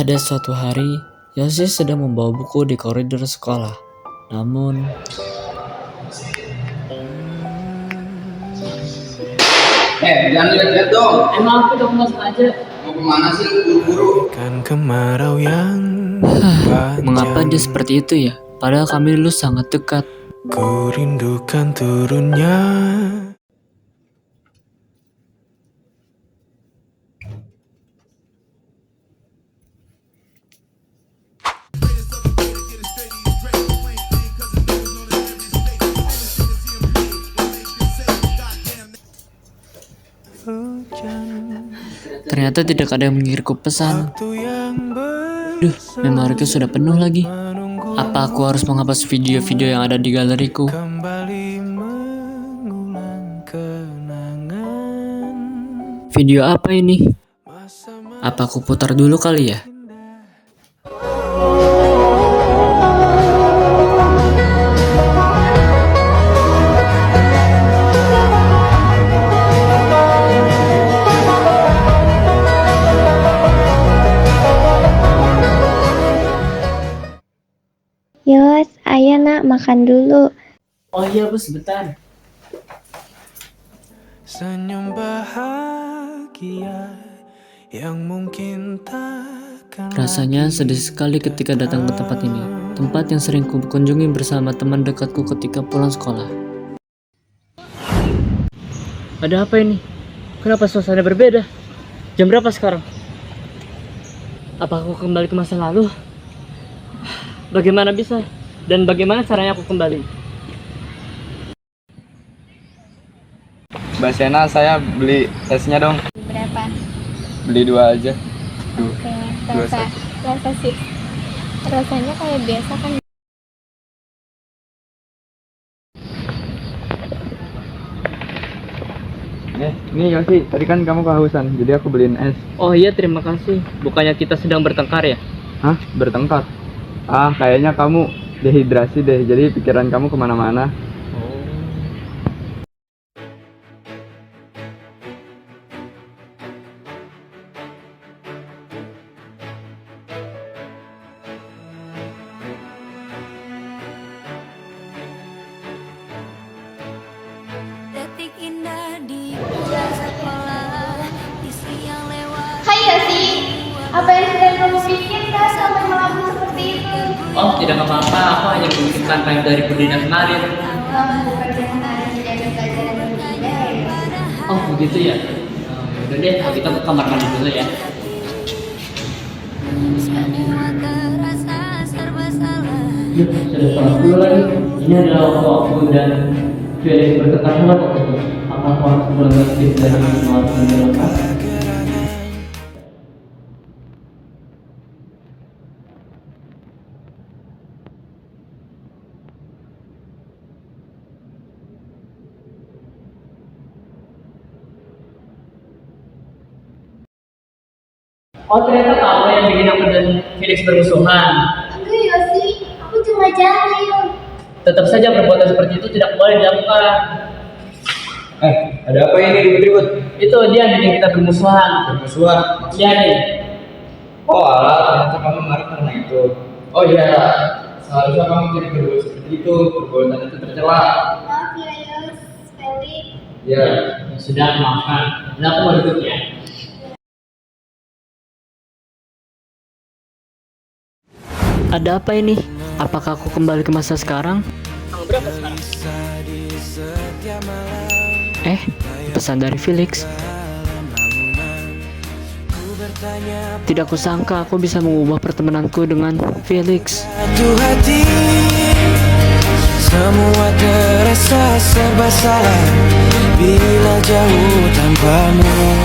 Pada suatu hari, Yosi sedang membawa buku di koridor sekolah. Namun, Jangan lihat-lihat dong. Emang aku udah nggak sengaja. Mau kemana sih lu buru-buru? Kan kemarau yang mengapa dia seperti itu ya? Padahal kami dulu sangat dekat. ku rindukan turunnya. Ternyata tidak ada yang mengirimku pesan. Duh, memoriku sudah penuh lagi. Apa aku harus menghapus video-video yang ada di galeriku? Kembali mengulang kenangan. Video apa ini? Apa aku putar dulu kali ya? Yos, ayo nak makan dulu. Oh iya bu, sebentar. Senyum bahagia yang mungkin takkan Rasanya sedih sekali ketika datang ke tempat ini. Tempat yang sering ku kunjungi bersama teman dekatku ketika pulang sekolah. Ada apa ini? Kenapa suasana berbeda? Jam berapa sekarang? Apa aku kembali ke masa lalu? Bagaimana bisa? Dan bagaimana caranya aku kembali? Mbak Sena, saya beli esnya dong. Berapa? Beli 2 aja. Oke, Dua rasa sih. Rasanya kayak biasa kan. Nih Yosi, tadi kan kamu kehausan, jadi aku beliin es. Oh iya, terima kasih. Bukannya kita sedang bertengkar ya? Hah? Bertengkar? Kayaknya kamu dehidrasi deh, jadi pikiran kamu kemana-mana. Detik indah di pulang sekolah, di siang lewat. Hai Yosi, apa yang sedang kamu pikirkan sampai melamun seperti itu? Oh, tidak apa-apa. Aku hanya memikirkan kayak dari Perdina kemarin. Kamu bukan hari menjaga pelajaran yang indah ya? Oh, begitu ya? Udah deh, kita ke kamar mandi dulu ya. Semua terasa serba salah. Yuk, sudah sholat dulu lagi. Ini adalah waktu dan Felix bertekad sholat waktu itu. Apa aku harus pulang lagi dari melakukan lepas? Oh, ternyata kamu yang bikin aku dan Felix bermusuhan. Enggak Yosi, aku cuma jahil. Tetap saja perbuatan seperti itu tidak boleh dilakukan. Ada apa ini ribut-ribut? Itu dia yang bikin kita bermusuhan. Bermusuhan? Dia nih. Oh alah, ternyata kamu marah karena itu. Oh iya, seharusnya kamu tidak berbuat seperti itu, perbuatan itu tercela. Maaf ya Yos, Felix. Ya. Sudah, maafkan. Dan aku mau duduk ya. Ada apa ini? Apakah aku kembali ke masa sekarang? Tanggal berapa sekarang? Pesan dari Felix. Tidak kusangka aku bisa mengubah pertemananku dengan Felix. Satu hati, semua terasa serba salah bila jauh tanpamu.